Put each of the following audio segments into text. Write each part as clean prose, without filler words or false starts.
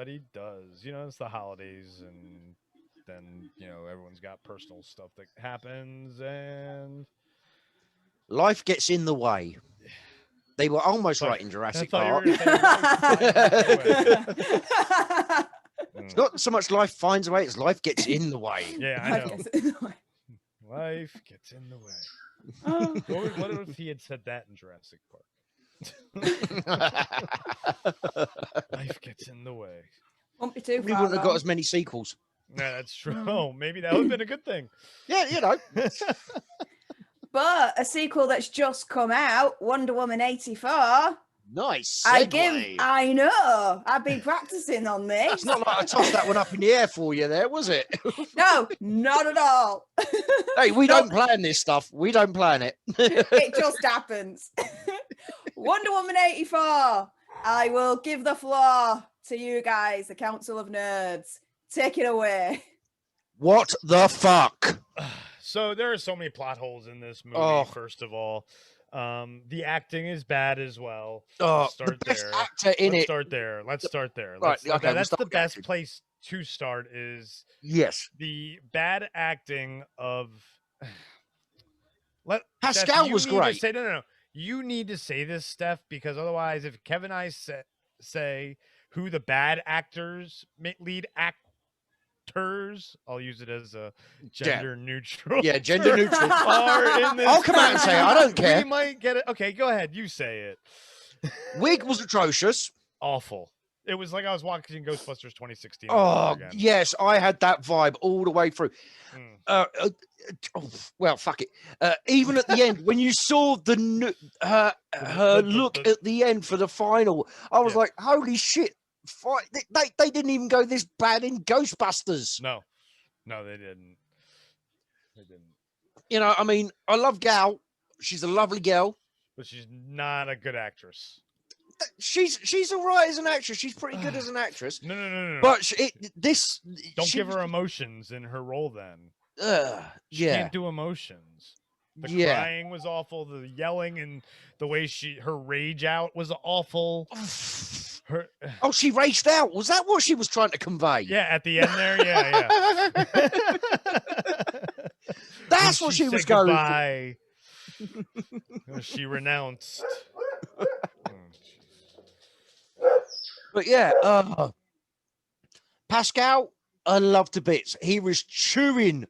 everybody does. You know, it's the holidays, and then everyone's got personal stuff that happens, and life gets in the way. They were almost right in I Jurassic thought you were Park. gonna say life finds its way. It's not so much life finds a way; it's life gets in the way. Yeah, I know. Life gets in the way. What if he had said that in Jurassic Park? Life gets in the way. Won't be too We far wouldn't have got wrong. as many sequels. Yeah, that's true. Oh, maybe that would have been a good thing. Yeah, you know. But a sequel that's just come out, Wonder Woman 84. Nice. I know. I've been practicing on this. It's not like I tossed that one up in the air for you there, was it? No, not at all. Hey, we don't plan this stuff. We don't plan it. It just happens. Wonder Woman 84. I will give the floor to you guys, the Council of Nerds. Take it away. What the fuck? So there are so many plot holes in this movie. First of all, the acting is bad as well. Let's start the best there. actor in Let's it. start there. Let's start there. Right, okay, that's we'll the start best acting. place to start. Is Yes. the bad acting of Pascal was great. No. You need to say this, Steph, because otherwise, if Kev and I say who the bad lead actors, I'll use it as a gender neutral. Yeah, gender neutral. I'll come out and say it. I don't care. We might get it. Okay, go ahead. You say it. Wig was atrocious. Awful. It was like I was watching Ghostbusters 2016. Oh, yes, I had that vibe all the way through. Well, fuck it. Even at the end, when you saw her look at the end for the final, I was like, holy shit. They didn't even go this bad in Ghostbusters. No, they didn't. You know, I mean, I love Gal. She's a lovely girl. But she's not a good actress. She's all right as an actress. She's pretty good as an actress. No. But don't give her emotions in her role then. She yeah. can't do emotions. The crying was awful. The yelling and the way her rage out was awful. She raged out. Was that what she was trying to convey? Yeah, at the end there. Yeah. That's what she was going for. She renounced. But yeah, Pascal, I loved to bits. He was chewing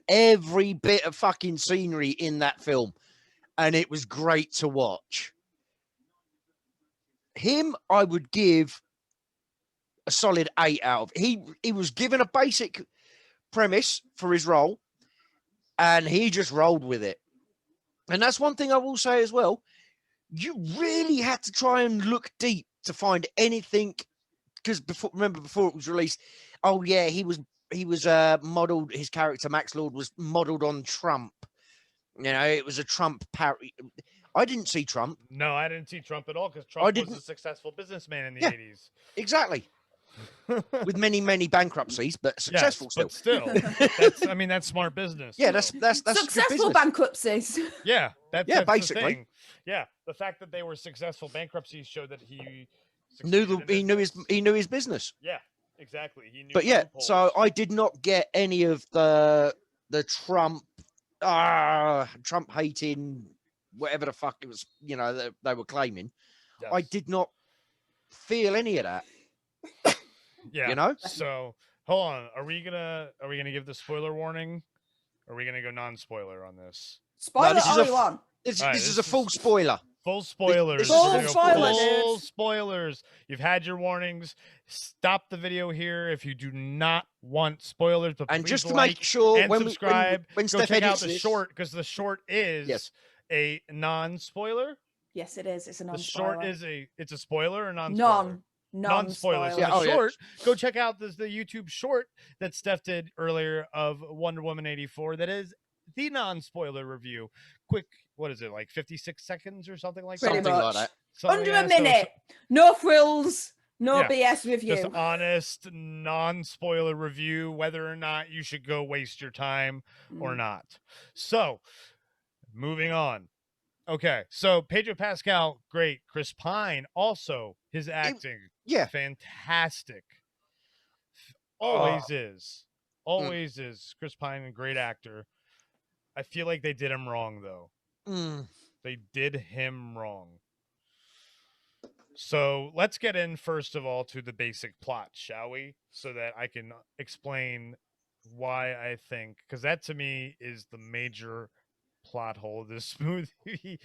every bit of fucking scenery in that film, and it was great to watch. Him, I would give a solid 8 out of. He was given a basic premise for his role, and he just rolled with it. And that's one thing I will say as well. You really had to try and look deep to find anything, because before it was released, he was modeled. His character Max Lord was modeled on Trump. You know, it was a Trump parody. I didn't see Trump. No, I didn't see Trump at all because Trump was a successful businessman in the 80s. Exactly. With many bankruptcies, but successful still. But still, that's smart business. Yeah, that's successful bankruptcies. Yeah, that's basically. The thing. Yeah, the fact that they were successful bankruptcies showed that he knew his business. Yeah, exactly. He knew. But yeah, so I did not get any of the Trump hating, whatever the fuck it was, that they were claiming. Yes. I did not feel any of that. Yeah. So hold on. Are we gonna give the spoiler warning? Or are we gonna go non-spoiler on this? Spoiler all you want. This is a full spoiler. Full spoilers. Full spoilers. You've had your warnings. Stop the video here if you do not want spoilers. But and just to make sure, and subscribe. When go Steph check out the this. short, because the short is a non-spoiler. Yes, it is. It's a The non-spoiler. short it's a spoiler or non-spoiler? Non-spoiler. So the short, go check out the YouTube short that Steph did earlier of Wonder Woman 84. That is the non-spoiler review. Quick, what is it, like 56 seconds or something like that? Pretty much. Like that. Under a minute. No frills. No BS review. Just honest, non-spoiler review, whether or not you should go waste your time or not. So, moving on. Okay, so Pedro Pascal, great. Chris Pine, also his acting, fantastic. Always is. Always is. Chris Pine, a great actor. I feel like they did him wrong, though. They did him wrong. So let's get in, first of all, to the basic plot, shall we? So that I can explain why I think, because that to me is the major plot hole of this movie.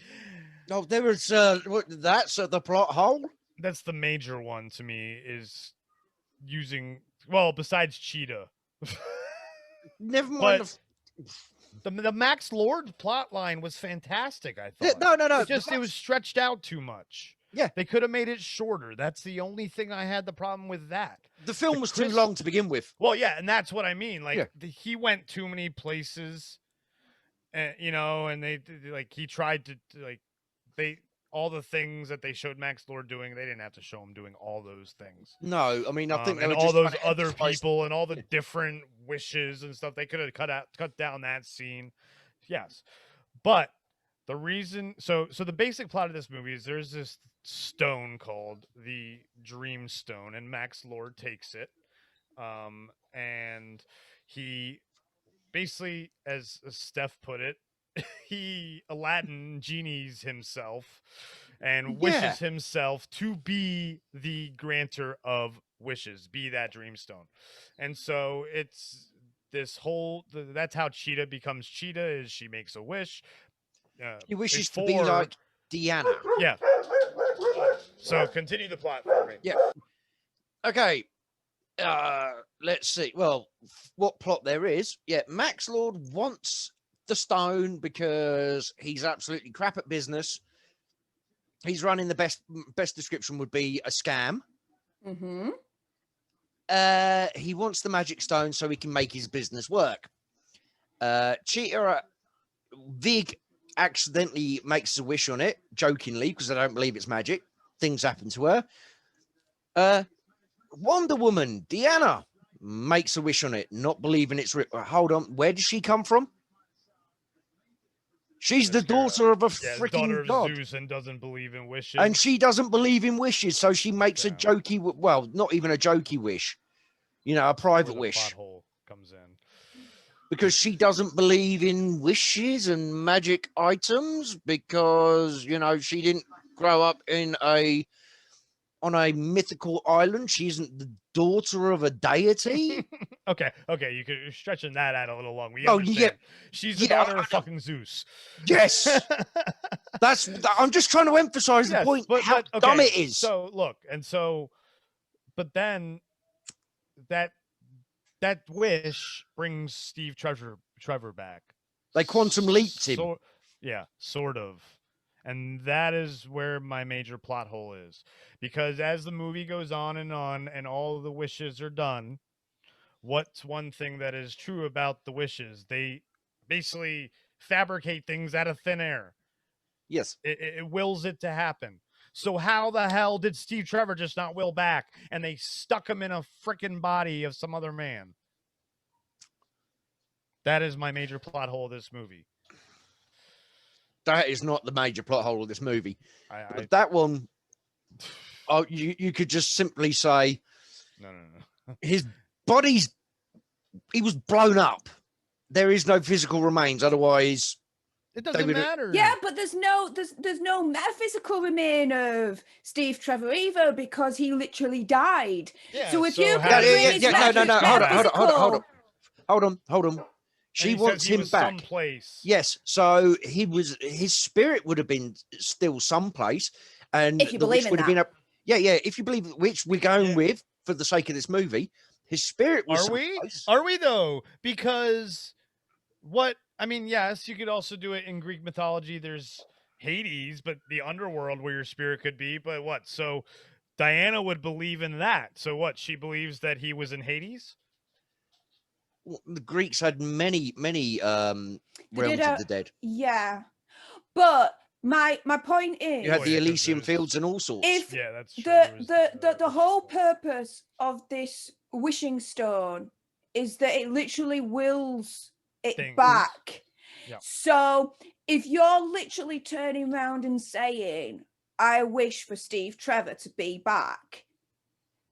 No, there was that's the plot hole. That's the major one to me, is using, well, besides Cheetah. Never mind. The Max Lord plot line was fantastic, I thought. No. It was stretched out too much. Yeah. They could have made it shorter. That's the only thing I had the problem with that. The film was too long to begin with. Well, yeah, and that's what I mean. Like, he went too many places, and he tried to, all the things that they showed Max Lord doing, they didn't have to show him doing all those things. No, I mean, I think and all those other people and all the different wishes and stuff, they could have cut down that scene. Yes. But the reason, so the basic plot of this movie is there's this stone called the Dream Stone, and Max Lord takes it. And he basically, as Steph put it, he Aladdin genies himself and wishes himself to be the grantor of wishes, be that Dreamstone. And so it's this whole, that's how Cheetah becomes Cheetah, is she makes a wish. He wishes to be like Deanna. Yeah. So continue the plot for me. Yeah. Okay. Let's see. Well, what plot there is? Yeah, Max Lord wants the stone because he's absolutely crap at business. He's running the best description would be a scam. He wants the magic stone so he can make his business work. Cheetah Vig accidentally makes a wish on it, jokingly, because I don't believe it's magic. Things happen to her. Wonder Woman, Deanna, makes a wish on it, not believing it's real. Hold on, where does she come from? She's the daughter of a freaking god. Zeus, and doesn't believe in wishes. And she doesn't believe in wishes, so she makes a jokey, well, not even a jokey wish, a private wish. Plot hole comes in. Because she doesn't believe in wishes and magic items, because she didn't grow up on a mythical island. She isn't the daughter of a deity. Okay, you're stretching that out a little long. She's the daughter of fucking Zeus. Yes. I'm just trying to emphasize the point, how dumb it is. So look, but then that wish brings Steve Trevor back. They quantum leaped him. Sort of. And that is where my major plot hole is. Because as the movie goes on and all the wishes are done, what's one thing that is true about the wishes? They basically fabricate things out of thin air. Yes. It wills it to happen. So how the hell did Steve Trevor just not will back, and they stuck him in a freaking body of some other man? That is my major plot hole of this movie. That is not the major plot hole of this movie. But that one, you could just simply say, no. His body's, he was blown up. There is no physical remains. Otherwise, it doesn't matter. Yeah, but there's no metaphysical remain of Steve Trevor either, because he literally died. Yeah, so if you hold on. She wants him back. Someplace. Yes, so his spirit would have been still someplace, and if you believe in that. If you believe, which we're going with for the sake of this movie, his spirit was. Are we though? Because yes, you could also do it in Greek mythology. There's Hades, but the underworld where your spirit could be. But what? So Diana would believe in that. So what? She believes that he was in Hades. The Greeks had many realms of the dead. Yeah, but my point is, you had the Elysian fields and all sorts. That's true. The whole purpose of this wishing stone is that it literally wills it back. Yeah. So if you're literally turning around and saying, I wish for Steve Trevor to be back,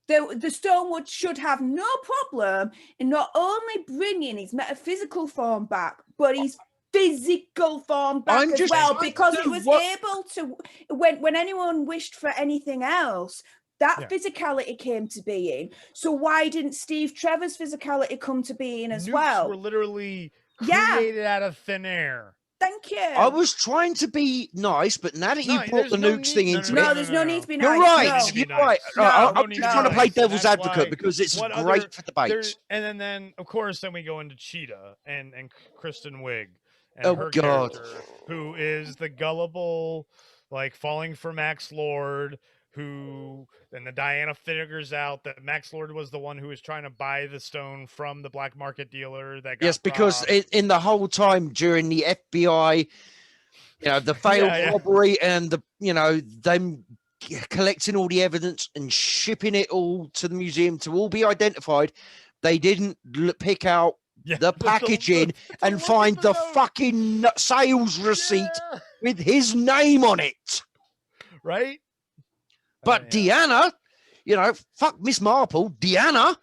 the Stonewood should have no problem in not only bringing his metaphysical form back, but his physical form back as well, because he was able to, when anyone wished for anything else, that physicality came to being. So why didn't Steve Trevor's physicality come to being as well? Were literally created out of thin air. Thank you. I was trying to be nice, but now that you brought the nukes thing into it... No, there's no need to be nice. You're right. You're right. I'm just trying to play devil's advocate because it's great for debate. And then, of course, then we go into Cheetah and Kristen Wiig and her character, who is the gullible, like, falling for Max Lord, who... And the Diana figures out that Max Lord was the one who was trying to buy the stone from the black market dealer that got because in the whole time during the FBI, the failed robbery and them collecting all the evidence and shipping it all to the museum to all be identified, they didn't pick out the packaging and find the fucking sales receipt with his name on it. Right? But Deanna, fuck Miss Marple, Deanna,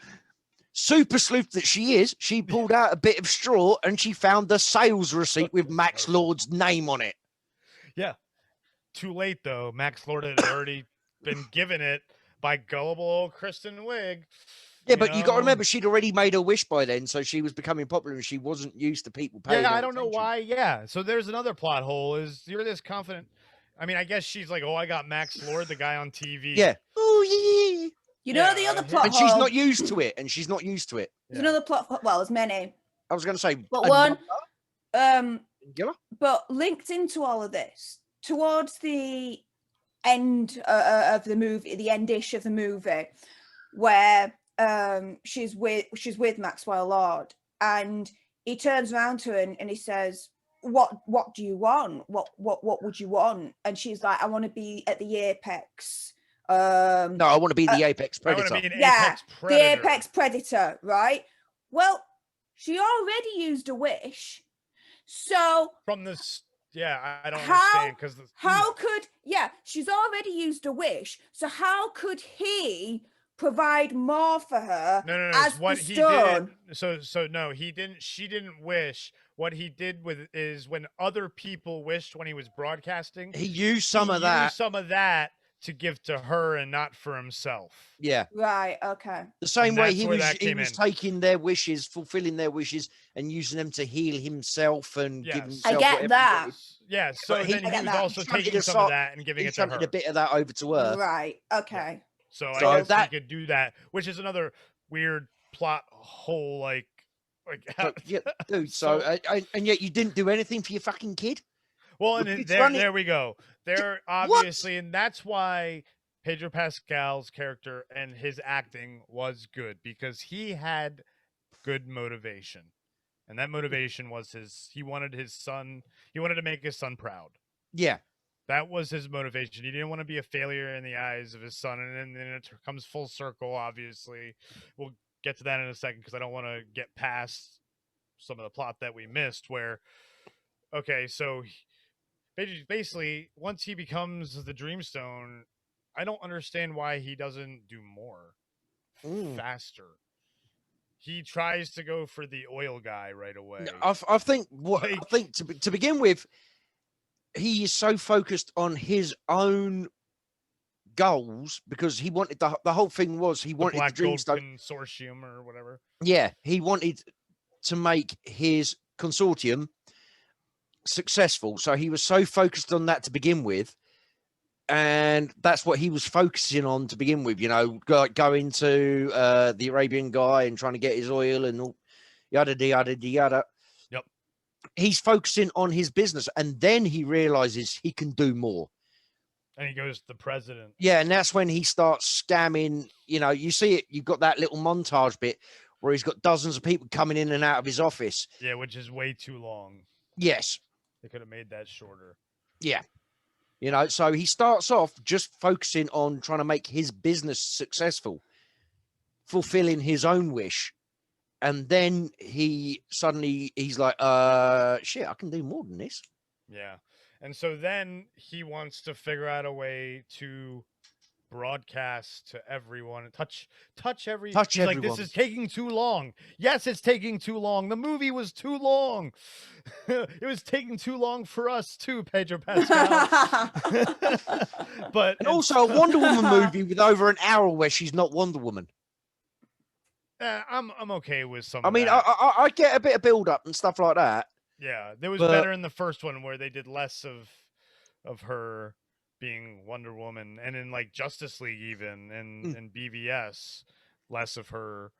super sleuth that she is, she pulled out a bit of straw and she found the sales receipt with Max Lord's name on it. Yeah. Too late, though. Max Lord had already been given it by gullible old Kristen Wiig. Yeah, but you got to remember, she'd already made a wish by then, so she was becoming popular and she wasn't used to people paying I don't know why. Yeah. So there's another plot hole is you're this confident. I mean, I guess she's like, I got Max Lord, the guy on TV. Yeah. Oh, yeah. You know the other plot and hole. She's not used to it. There's another plot. Well, there's many. I was going to say. But one. But linked into all of this, towards the end of the movie, the endish of the movie, where she's with Maxwell Lord, and he turns around to her and he says, what do you want? What would you want? And she's like, I want to be at the apex. No, I want to be the apex predator. I want to be an apex predator. The apex predator, right? Well, she already used a wish. So from this, I don't understand because she's already used a wish. So how could he provide more for her? No. As what the he stone? did. So no, he didn't. She didn't wish. What he did is when other people wished when he was broadcasting, he used some of that to give to her and not for himself. Yeah. Right. Okay. The same way he was taking their wishes, fulfilling their wishes, and using them to heal himself and give himself. I get that. Yeah. So then he was also taking some of that and giving it to her. A bit of that over to her. Right. Okay. So I guess he could do that, which is another weird plot hole, like dude. So and yet you didn't do anything for your fucking kid. Well, and there we go. There obviously, and that's why Pedro Pascal's character and his acting was good, because he had good motivation, and that motivation was he wanted to make his son proud. Yeah. That was his motivation. He didn't want to be a failure in the eyes of his son, and then it comes full circle. Obviously, we'll get to that in a second because I don't want to get past some of the plot that we missed. Where, so basically, once he becomes the Dreamstone, I don't understand why he doesn't do more faster. He tries to go for the oil guy right away. I think to begin with, he is so focused on his own goals because he wanted the whole thing was he wanted the Dreamstone Consortium or whatever. Yeah, he wanted to make his consortium successful, so he was so focused on that to begin with, and that's what he was focusing on to begin with. Going to the Arabian guy and trying to get his oil and all yada yada yada. Yep. He's focusing on his business, and then he realizes he can do more. And he goes to the president. Yeah, and that's when he starts scamming. You see it. You've got that little montage bit where he's got dozens of people coming in and out of his office. Yeah, which is way too long. Yes. They could have made that shorter. Yeah. So he starts off just focusing on trying to make his business successful, fulfilling his own wish. And then he's like, shit, I can do more than this. Yeah. And so then he wants to figure out a way to broadcast to everyone, touch every. He's everyone. like, this is taking too long. Yes, it's taking too long. The movie was too long. It was taking too long for us too, Pedro Pascal. And also a Wonder Woman movie with over an hour where she's not Wonder Woman. I'm okay with some. I mean, I get a bit of build up and stuff like that. Yeah, there was better in the first one where they did less of her being Wonder Woman, and in like Justice League even and BVS, less of her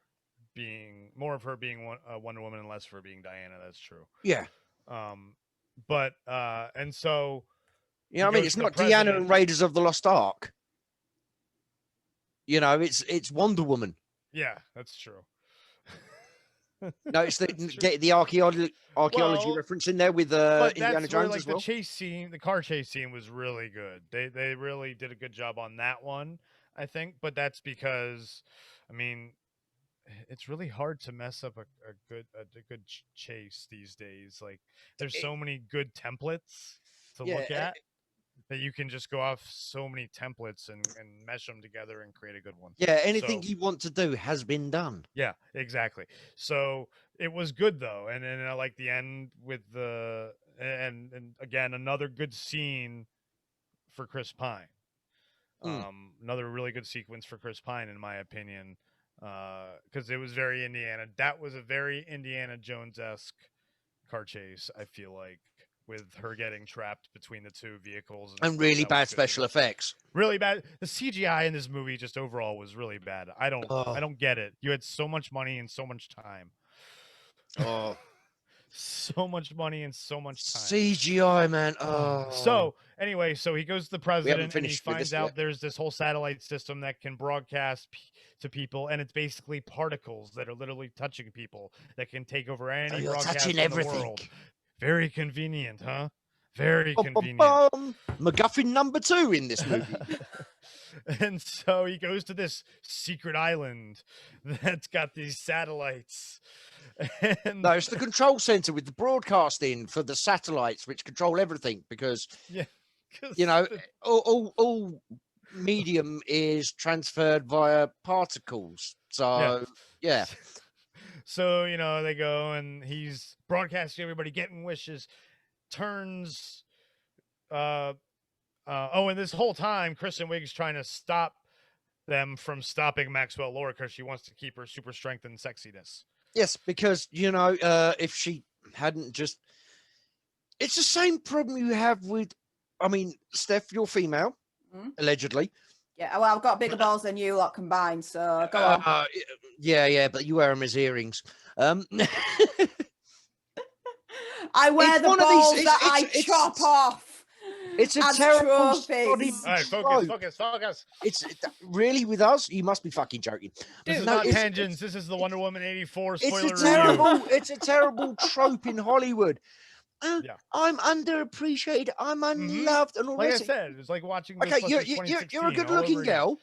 being Wonder Woman and less of her being Diana. That's true. Yeah. But and so you know what I mean, it's not Diana and Raiders of the Lost Ark. You know, it's Wonder Woman. Yeah, that's true. No, it's get the archaeology reference in there with Indiana Jones as well. The car chase scene was really good. They really did a good job on that one, I think. But that's because, I mean, it's really hard to mess up a good chase these days. Like, there's so many good templates to look at that you can just go off so many templates and mesh them together and create a good one. Yeah, anything you want to do has been done. Yeah, exactly. So it was good though, and I like the end with the and again another good scene for Chris Pine. Another really good sequence for Chris Pine, in my opinion, because it was very Indiana. That was a very Indiana Jones-esque car chase, I feel like, with her getting trapped between the two vehicles and really bad special effects. Really bad. The CGI in this movie just overall was really bad. I don't get it. You had so much money and so much time. Oh, so much money and so much time. CGI, man. Oh. So anyway, so he goes to the president and he finds out there's this whole satellite system that can broadcast to people, and it's basically particles that are literally touching people that can take over any broadcast in the world. Very convenient, huh? Very convenient. MacGuffin number 2 in this movie. And so he goes to this secret island that's got these satellites. And no, it's the control center with the broadcasting for the satellites, which control everything because, you know, all medium is transferred via particles. So, yeah. So, you know, they go and he's broadcasting everybody getting wishes, turns and this whole time Kristen Wiig's trying to stop them from stopping Maxwell Lord because she wants to keep her super strength and sexiness. Yes, because, you know, if she hadn't just... It's the same problem you have with... I mean, Steph, you're female, allegedly. Yeah, well, I've got bigger balls than you lot combined, so go on. Yeah, but you wear them as earrings. I wear the balls that I chop off. It's a terrible... All right, focus. It's really, with us, you must be fucking joking. This is not tangents. This is the Wonder Woman 84 spoiler review. It's a terrible trope in Hollywood. I'm underappreciated. I'm unloved, and all like this. I said, it's like watching. Okay, you're a good-looking girl.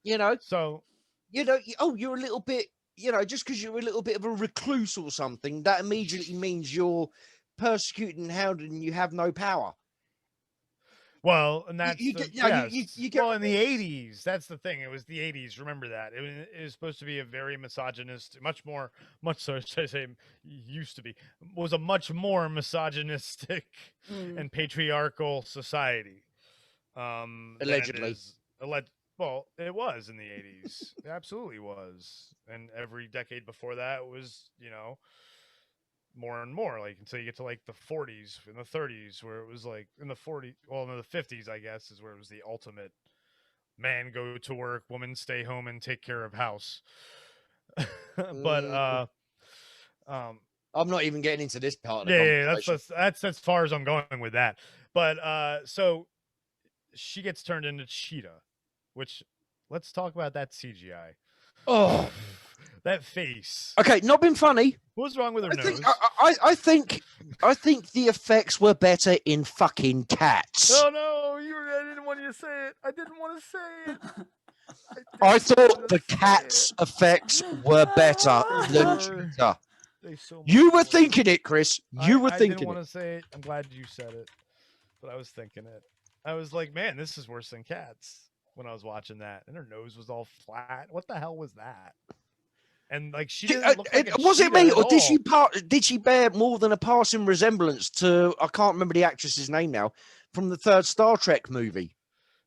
You know, so you know. You're a little bit. You know, just because you're a little bit of a recluse or something, that immediately means you're persecuted and held, and you have no power. Well, and that's you get well in the 80s. That's the thing. It was the 80s. Remember that it was supposed to be a very misogynist, much so. Should I say used to be was a much more misogynistic and patriarchal society. Allegedly, well, it was in the 80s. It absolutely was, and every decade before that was, you know, more and more, like until you get to like the 40s and the 30s, where it was like in the 40s, well, in the 50s, I guess, is where it was the ultimate man go to work, woman stay home and take care of house. But I'm not even getting into this part of the conversation. That's as far as I'm going with that. But so she gets turned into Cheetah, which, let's talk about that CGI. Oh, that face. Okay, not been funny. What's wrong with her nose? I think the effects were better in fucking Cats. Oh no, I didn't want you to say it. I didn't want to say it. I thought the Cats effects were better than Cheetah. You were thinking it, Chris. You were thinking it. I didn't want to say it. I'm glad you said it, but I was thinking it. I was like, man, this is worse than Cats when I was watching that. And her nose was all flat. What the hell was that? And like she didn't look like was it me, or did she bear more than a passing resemblance to, I can't remember the actress's name now, from the third Star Trek movie?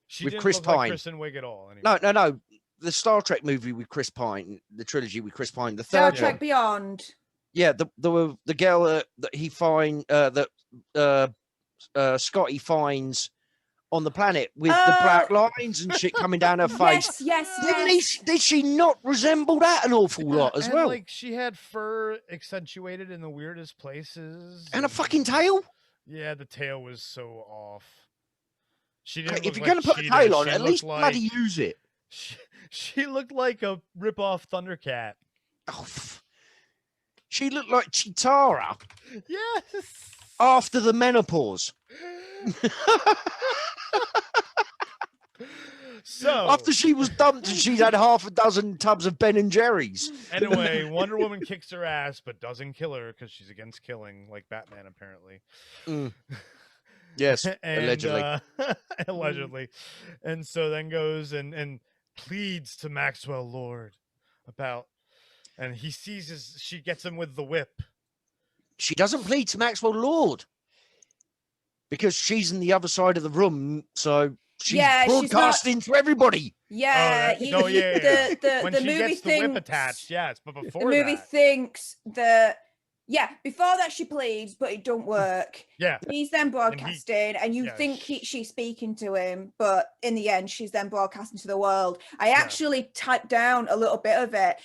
She with didn't Chris look Pine. Like Kristen Wiig at all. Anyway. No. The Star Trek movie with Chris Pine, the trilogy with Chris Pine, the Star third Trek one. Beyond. Yeah, the girl that he finds Scotty finds on the planet with the black lines and shit coming down her face. Yes. Did she not resemble that an awful lot as well? Like she had fur accentuated in the weirdest places, and a fucking tail. Yeah, the tail was so off. She didn't. If you're going to put a tail on, at least bloody use it. She looked like a rip-off Thundercat. Oh, she looked like Chitara. Yes. After the menopause. So after she was dumped and she's had half a dozen tubs of Ben and Jerry's. Anyway, Wonder Woman kicks her ass but doesn't kill her because she's against killing, like Batman apparently. Yes, and, allegedly. And so then goes and pleads to Maxwell Lord about, and he sees she gets him with the whip. She doesn't plead to Maxwell Lord because she's in the other side of the room, so she's broadcasting to everybody. Yeah, when the she movie gets thinks, the whip attached, yes, but before the movie thinks that. Yeah, before that she pleads, but it don't work. Yeah. He's then broadcasting, and you think she's speaking to him, but in the end, she's then broadcasting to the world. I actually typed down a little bit of it.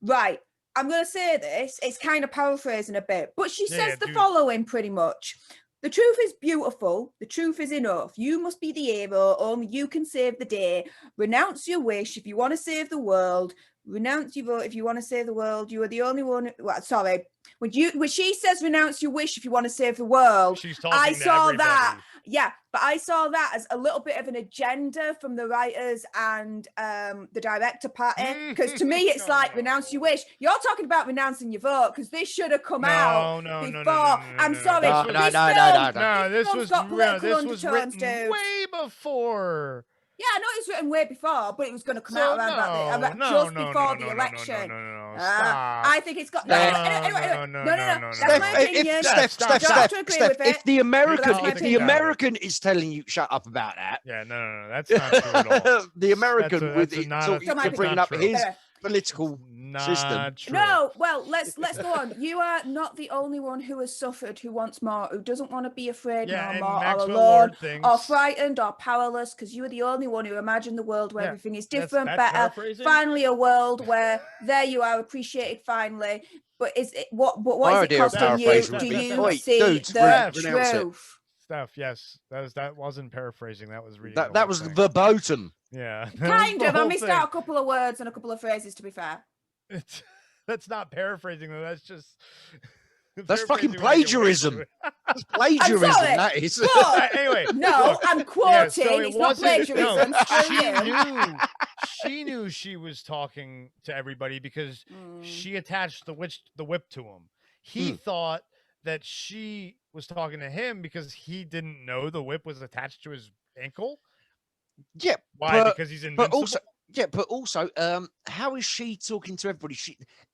Right, I'm going to say this. It's kind of paraphrasing a bit, but she says the following pretty much. The truth is beautiful. The truth is enough. You must be the hero. Only you can save the day. Renounce your wish if you want to save the world. Renounce your vote if you want to save the world. You are the only one. Well, sorry. When she says renounce your wish if you want to save the world, I saw that. Yeah, but I saw that as a little bit of an agenda from the writers and the director party. Because to me, it's like renounce your wish. You're talking about renouncing your vote because this should have come out before. I'm sorry. No, this was written way before. Yeah, I know it's written way before, but it was going to come out around just before the election. I think it's got. Anyway, no. That's my opinion. Steph, if the American is telling you shut up about that. Yeah, no, that's not true at all. The American bringing up his political system. No, well, let's go on. You are not the only one who has suffered, who wants more, who doesn't want to be afraid no more, or alone, or frightened, or powerless, because you are the only one who imagined the world where everything is different, better. Finally, a world where there you are, appreciated finally. But is it what is it costing you? Do you see the truth? Steph, yes, that wasn't paraphrasing. That was reading. That was verboten. Yeah, kind of. I missed out a couple of words and a couple of phrases. To be fair, that's not paraphrasing though. That's just that's fucking plagiarism. That's plagiarism. That is. Anyway, no, I'm quoting. It's not plagiarism. No, she knew she was talking to everybody because she attached the whip to him. He thought that she was talking to him because he didn't know the whip was attached to his ankle. Yeah. Why? Because he's invincible. But also, how is she talking to everybody?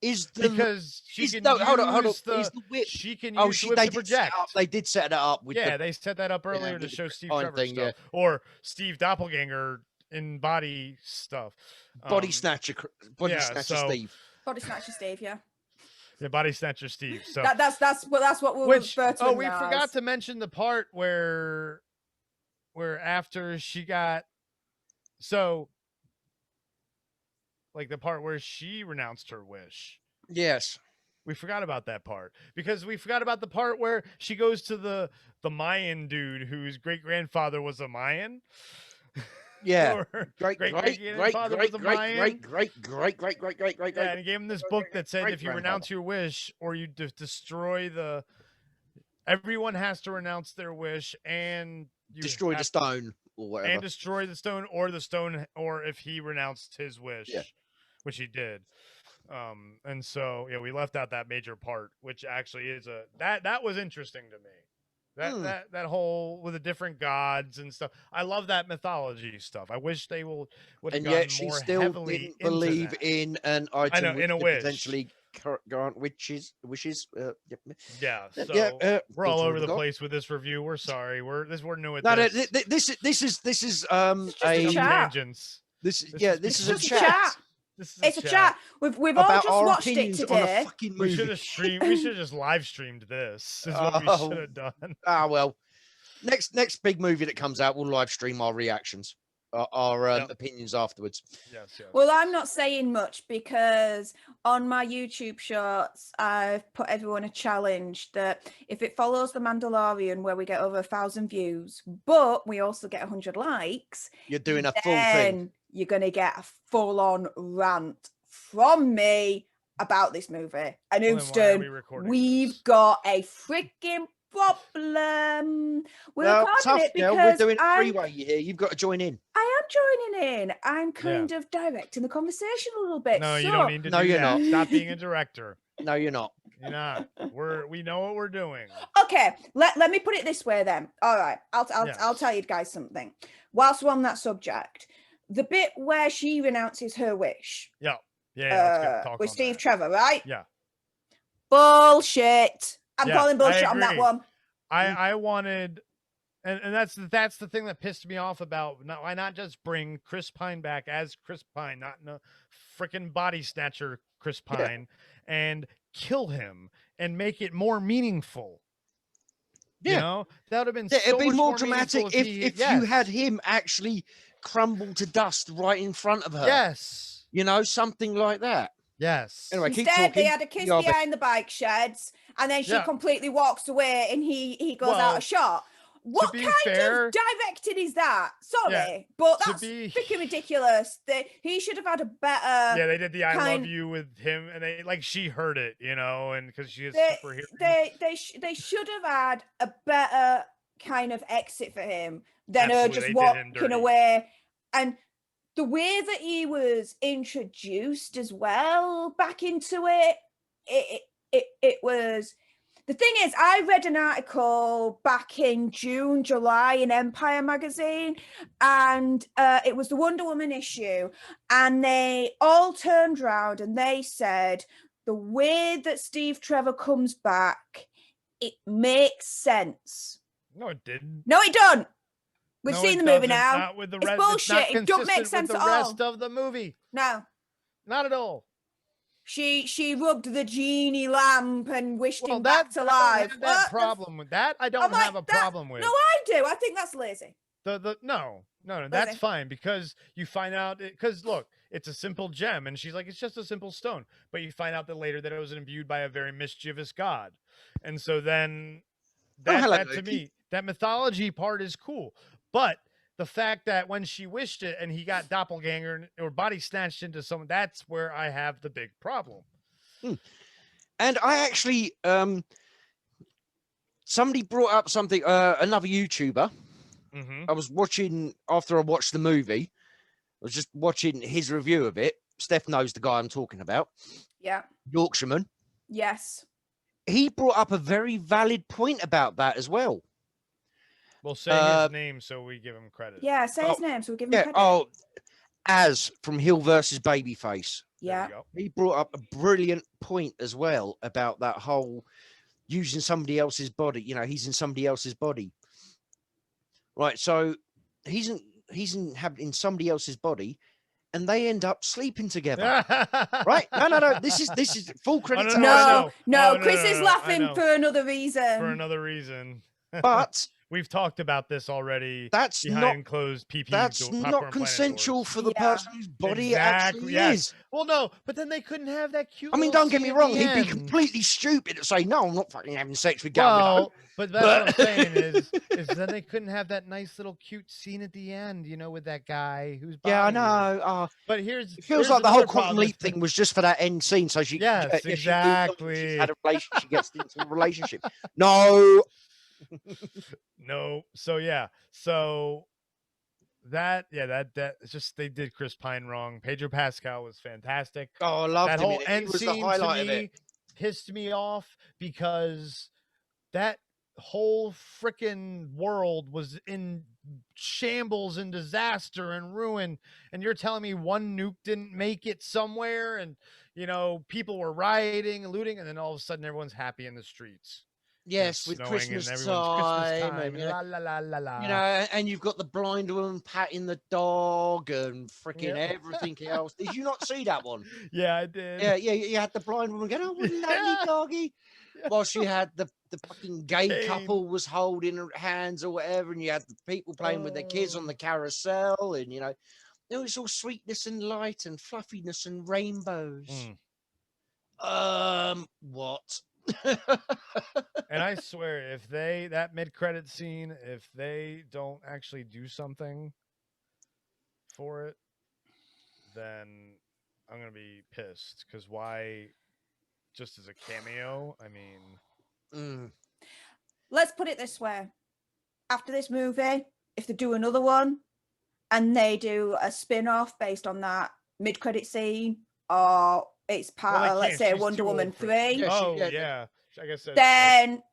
Because she can hold on. Is the whip. She can use the whip to project. They did set that up. They set that up earlier to show Steve Trevor stuff, or Steve Doppelganger in body stuff. Body snatcher Steve. Body snatcher Steve. Yeah. Yeah, body snatcher Steve. So that's what we'll refer to. We forgot to mention the part where after she got like the part where she renounced her wish. Yes. We forgot about that part because we forgot about the part where she goes to the Mayan dude whose great grandfather was a Mayan. Yeah, great. Yeah, and he gave him this book that said if you renounce your wish or you destroy everyone has to renounce their wish and destroy the stone or whatever. And destroy the stone or if he renounced his wish, which he did. And so yeah, we left out that major part, which actually is that was interesting to me. That whole with the different gods and stuff. I love that mythology stuff. I wish they would have And gotten yet she more still heavily didn't into believe that. in an item I know, which in a could wish. potentially grant wishes. Yep. Yeah, so we're Still all true over to the God. place with this review. We're sorry. We're new at No, this. this is It's just a a chat. Tangents. this is is a just a chat. chat. This is It's a chat. We've all about just our watched it opinions on a today. fucking We movie. should have streamed. We should have just live streamed this. Is what we should have done. Well, next big movie that comes out, we'll live stream our reactions, our opinions afterwards. Yes. Well, I'm not saying much because on my YouTube shorts, I've put everyone a challenge that if it follows The Mandalorian, where we get over 1,000 views, but we also get 100 likes, you're doing a full thing. You're going to get a full-on rant from me about this movie. And Houston, we've got a freaking problem. We're recording it because we're doing a three-way here. You've got to join in. I am joining in. I'm kind of directing the conversation a little bit. No, you don't need to do you're that. not. Stop being a director. No, you're not. You're not. We know what we're doing. Okay, let me put it this way then. All right, I'll tell you guys something. Whilst we're on that subject, the bit where she renounces her wish. Yeah. Let's talk with on Steve that. Trevor, right? Yeah. Bullshit. I'm calling bullshit on that one. I wanted, and that's the thing that pissed me off about why not just bring Chris Pine back as Chris Pine, not no freaking body snatcher Chris Pine, and kill him and make it more meaningful. Yeah. You know, that would have been it'd be more dramatic if you had him actually crumble to dust right in front of her. Yes. You know, something like that. Yes. Anyway, keep Instead, talking. they had a kiss behind the bike sheds, and then she completely walks away, and he goes out of shot. What kind of directing is that? Sorry, but that's freaking ridiculous. He should have had a better. Yeah, they did the "I love you" with him, and she heard it, you know, and because she is super hearing. They should have had a better kind of exit for him than her just walking away. And the way that he was introduced as well back into it was. The thing is, I read an article back in June, July in Empire magazine, and it was the Wonder Woman issue, and they all turned around and they said the way that Steve Trevor comes back, it makes sense. No, it didn't. No, it don't. We've seen the movie now. Not with the it's bullshit. It don't make sense at all. The rest of the movie. No. Not at all. She rubbed the genie lamp and wished him back to life. That problem with that, I don't have a problem with. No, I do. I think that's lazy. No, that's fine because you find out because look, it's a simple gem, and she's like, it's just a simple stone, but you find out that later that it was imbued by a very mischievous god, and so then that to me, that mythology part is cool, but the fact that when she wished it and he got doppelganger or body snatched into someone, that's where I have the big problem. And I actually, somebody brought up something, another YouTuber. I was watching, after I watched the movie, I was just watching his review of it. Steph knows the guy I'm talking about. Yeah. Yorkshireman. Yes. He brought up a very valid point about that as well. We'll say his name so we give him credit. Yeah, say his name so we give him credit. Oh, Az from Hill versus Babyface. Yeah. He brought up a brilliant point as well about that whole using somebody else's body. You know, he's in somebody else's body. Right. So he's in somebody else's body, and they end up sleeping together. Right? No. This is full credit. No. Chris is laughing for another reason. But we've talked about this already. That's behind closed PP. That's not consensual for the person whose body it actually is. Well, no, but then they couldn't have that cute. I mean, don't get me wrong. He'd be completely stupid to say, "No, I'm not fucking having sex with Gal Gadot." But that's what I'm saying is then they couldn't have that nice little cute scene at the end, you know, with that guy who's. Yeah, I know. But it feels like the whole quantum leap thing was just for that end scene, so she. Yes, exactly. She's had a relationship. She gets into a relationship. No. No. So yeah. So that it's just they did Chris Pine wrong. Pedro Pascal was fantastic. Oh, I loved that him. whole It end was the scene highlight to of me it. pissed me off because that whole freaking world was in shambles and disaster and ruin, and you're telling me one nuke didn't make it somewhere, and people were rioting and looting, and then all of a sudden everyone's happy in the streets. Yes, with Christmas time, and la la la la la. And you've got the blind woman patting the dog and freaking everything else. Did you not see that one? Yeah, I did. Yeah, you had the blind woman going, "Oh, what a lovely doggy," while she had the fucking gay couple was holding her hands or whatever, and you had the people playing with their kids on the carousel, and it was all sweetness and light and fluffiness and rainbows. What? And I swear, if that mid-credit scene, if they don't actually do something for it, then I'm gonna be pissed. Because why? Just as a cameo? I mean, let's put it this way: after this movie, if they do another one and they do a spin-off based on that mid-credit scene, or it's part of, let's say, Wonder Woman 3. Yeah. I guess then,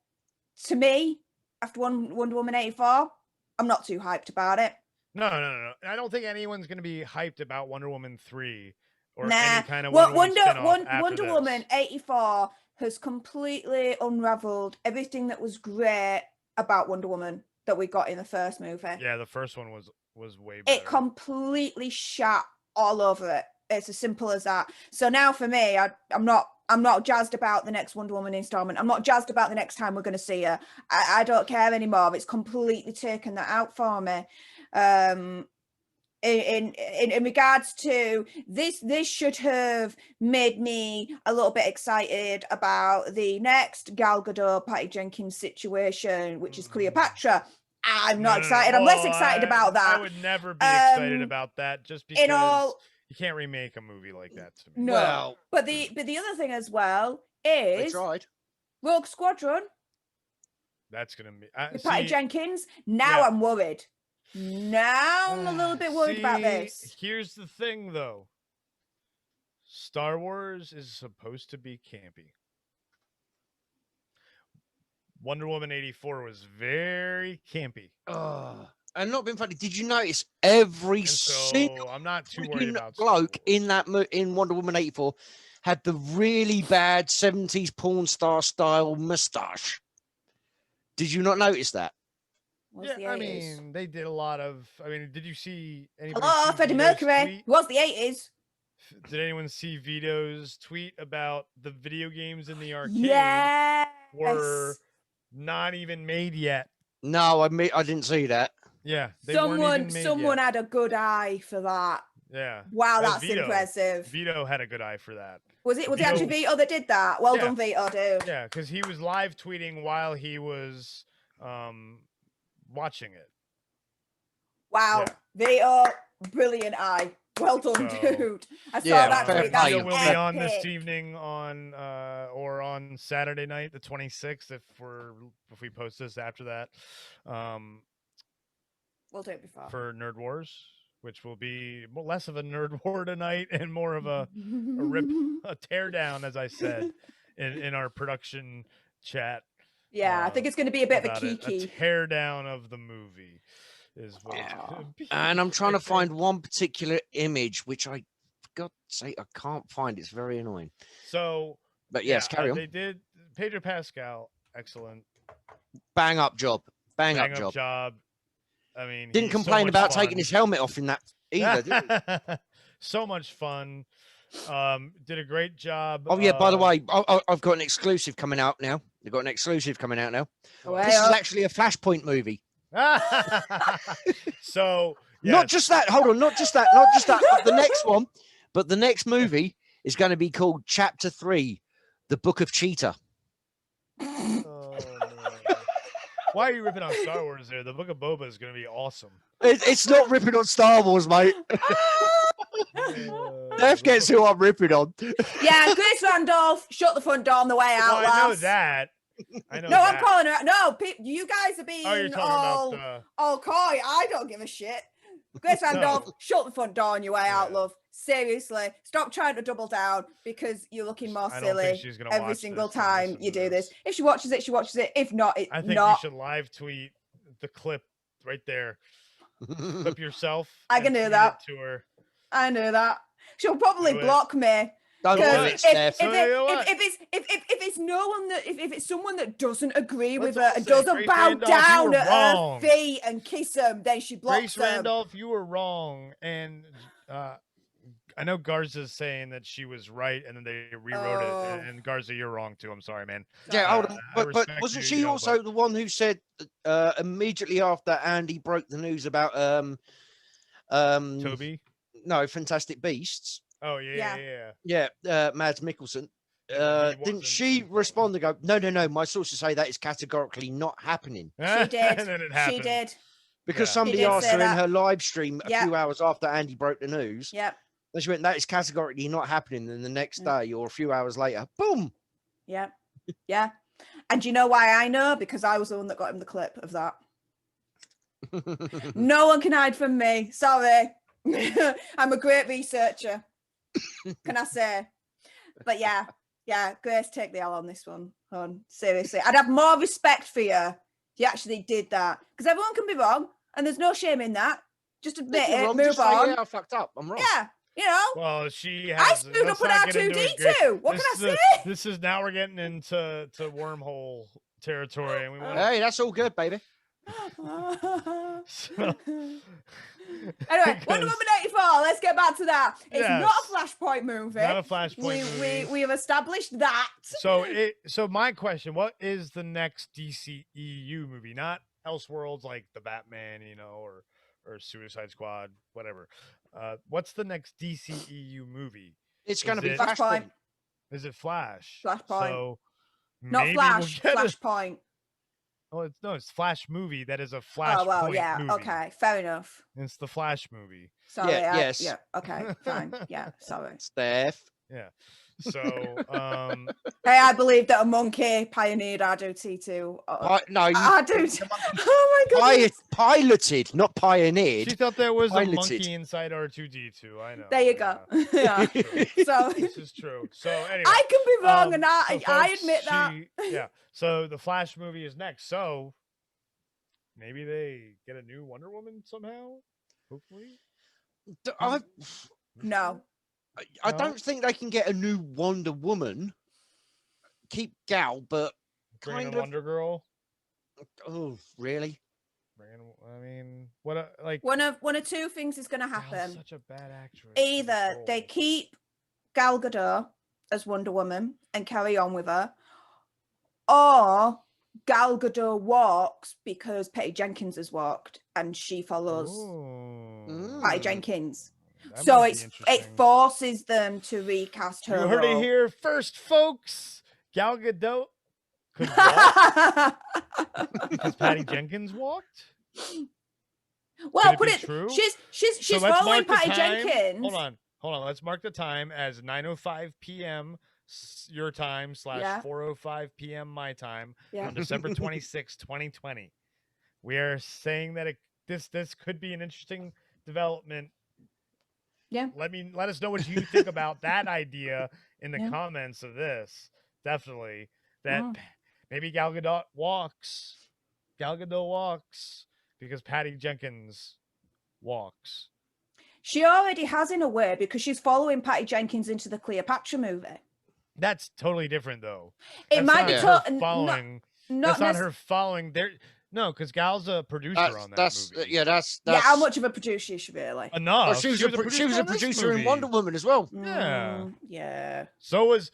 to me, after Wonder Woman 84, I'm not too hyped about it. No. I don't think anyone's going to be hyped about Wonder Woman 3 or any kind of Wonder Woman 84 has completely unraveled everything that was great about Wonder Woman that we got in the first movie. Yeah, the first one was way better. It completely shat all over it. It's as simple as that. So now for me, I'm not jazzed about the next Wonder Woman installment. I'm not jazzed about the next time we're going to see her. I don't care anymore. It's completely taken that out for me. In regards to this should have made me a little bit excited about the next Gal Gadot, Patty Jenkins situation, which is Cleopatra. I'm not excited. I'm less excited about that. I would never be excited about that, just because you can't remake a movie like that to me. No, well, but the other thing as well is Rogue Squadron. That's gonna be Patty Jenkins. Now I'm worried. Now I'm a little bit worried about this. Here's the thing, though. Star Wars is supposed to be campy. Wonder Woman 84 was very campy. And not being funny. Did you notice every single I'm not too worried about bloke in Wonder Woman 84 had the really bad 70s porn star style mustache? Did you not notice that? I mean, they did a lot of. I mean, did you see anybody? Hello, Freddie Mercury. It was the 80s. Did anyone see Vito's tweet about the video games in the arcade? Yes. Were not even made yet. No, I didn't see that. Yeah, someone had a good eye for that. Yeah. Wow, that's impressive. Vito had a good eye for that. Was it actually Vito that did that? Well done, Vito, dude. Yeah, because he was live tweeting while he was watching it. Wow, yeah. Vito, brilliant eye. Well done, dude. I saw that tweet. Vito will be on this evening or on Saturday night, the 26th, if we post this after that. We'll do it before. For Nerd Wars, which will be less of a nerd war tonight and more of a tear down, as I said in our production chat. Yeah, I think it's going to be a bit of a kiki. A tear down of the movie is what it's going to be. And I'm trying to find one particular image, which I, for God's sake, I can't find. It's very annoying. So, but yes, carry on. They did Pedro Pascal, excellent. Bang up job. Bang up job. I mean, didn't complain about taking his helmet off in that either, did he? So much fun. Did a great job. Oh yeah, by the way, I've got an exclusive coming out now. They've got an exclusive coming out now. Well, this is actually a Flashpoint movie. So not just that. Hold on, not just that. But the next one, but the next movie is going to be called Chapter 3, The Book of Cheetah. Why are you ripping on Star Wars there? The Book of Boba is going to be awesome. It's not ripping on Star Wars, mate. Steph gets who I'm ripping on. Yeah, Grace Randolph shut the front door on the way out. Well, I know that. I'm calling her. No, you guys are being all coy. I don't give a shit. Grace Randolph, shut the front door on your way out, love. Seriously, stop trying to double down because you're looking more silly every single time you do this. If she watches it, she watches it. If not, it's I think you should live tweet the clip right there. Clip yourself. I can do that. To her. I know that. She'll probably block me. Don't do it, Steph. If it's no one that if it's someone that doesn't agree with her and doesn't bow down at her feet and kiss them, then she blocks them. Grace Randolph, you were wrong, and I know Garza's saying that she was right, and then they rewrote it. And Garza, you're wrong too. I'm sorry, man. Yeah, but wasn't she also the one who said immediately after Andy broke the news about Toby? No, Fantastic Beasts. Oh yeah. Mads Mikkelsen. Didn't she respond and go, no, my sources say that is categorically not happening? She did. And then it happened. She did. Because somebody asked her in her live stream a few hours after Andy broke the news. Yep. And she went, that is categorically not happening. And the next day or a few hours later, boom. Yeah. Yeah. And do you know why I know? Because I was the one that got him the clip of that. No one can hide from me. Sorry. I'm a great researcher. Can I say? But yeah, Grace, take the L on this one, hon. Seriously, I'd have more respect for you if you actually did that, because everyone can be wrong, and there's no shame in that. Just admit it, move on. I fucked up. I'm wrong. Yeah, you know. Well, she has. I screwed up with R2D2. What can I say? This is now we're getting into wormhole territory, and we want. Hey, that's all good, baby. Anyway, Wonder Woman 84. Let's get back to that. It's not a Flashpoint movie. Not a Flashpoint movie. We have established that. So my question: what is the next DCEU movie? Not Elseworlds like the Batman, or Suicide Squad, whatever. What's the next DCEU movie? It's going to be Flashpoint. Is it Flash? Flashpoint. So not Flash. Flashpoint. Oh, it's Flash movie. That is a Flash. Oh well, yeah. Movie. Okay, fair enough. It's the Flash movie. Sorry. Yes. Yeah. Okay. Fine. Yeah. Sorry. Steph. Yeah. So. Hey, I believe that a monkey pioneered R2D2. No, R2D2. Oh my god. Piloted, not pioneered. She thought there was a monkey inside R2D2. I know. There you go. Yeah. So this is true. So anyway, I can be wrong, and I admit that. Yeah. So the Flash movie is next. So maybe they get a new Wonder Woman somehow. Hopefully. No. I don't think they can get a new Wonder Woman. Keep Gal, but bring in Wonder Girl. Oh, really? I mean, what like one of two things is going to happen. Gal's such a bad actress. Either they keep Gal Gadot as Wonder Woman and carry on with her, or Gal Gadot walks because Patty Jenkins has walked and she follows Patty Jenkins. That so it forces them to recast her. You heard role. it here first, folks. Gal Gadot could walk because Patty Jenkins walked. Well, put it. True? She's following Patty Jenkins. Hold on. Let's mark the time as 9:05 p.m. your time / 4:05 p.m. my time on December 26, 2020. We are saying that this could be an interesting development. Yeah. Let us know what you think about that idea in the comments of this. Definitely that maybe Gal Gadot walks. Gal Gadot walks because Patty Jenkins walks. She already has in a way because she's following Patty Jenkins into the Cleopatra movie. That's totally different though. It might be following. That's not her following. No, because Gal's a producer on that movie. That's how much of a producer is she really? Enough. Well, she was a producer in Wonder Woman as well. Yeah. Yeah. So was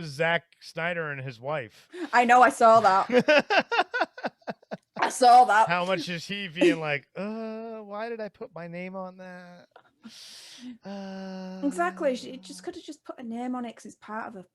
Zack Snyder and his wife. I know. I saw that. I saw that. How much is he being like? Why did I put my name on that? Exactly. She just could have just put a name on it because it's part of a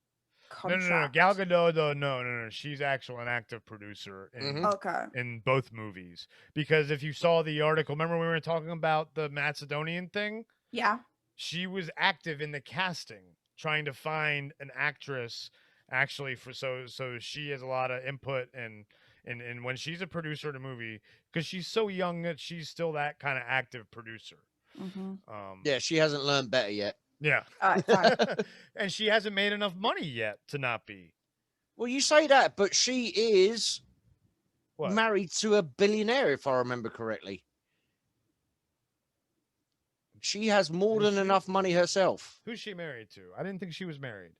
contract. No. Gal Gadot, though, no. She's actually an active producer in both movies. Because if you saw the article, remember we were talking about the Macedonian thing? Yeah. She was active in the casting, trying to find an actress actually so she has a lot of input and And when she's a producer in a movie, because she's so young that she's still that kind of active producer. Yeah, she hasn't learned better yet. Yeah. All right, fine. And she hasn't made enough money yet to not be. Well, you say that, but she is What? married to a billionaire, if I remember correctly. She has more than enough money herself. Who's she married to? I didn't think she was married.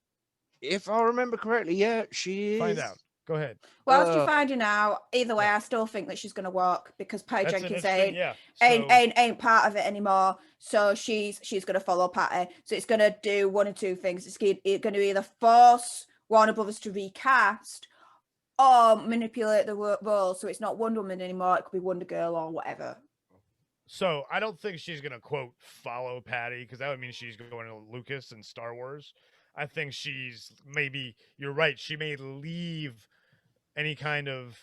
If I remember correctly, yeah, she is. Find out. Go ahead. Whilst you're finding out, either way, I still think that she's going to walk because Patty Jenkins ain't part of it anymore. So she's going to follow Patty. So it's going to do one of two things. It's going to either force Warner Brothers to recast or manipulate the role so it's not Wonder Woman anymore. It could be Wonder Girl or whatever. So I don't think she's going to, quote, follow Patty, because that would mean she's going to Lucas and Star Wars. I think she's maybe, you're right, she may leave any kind of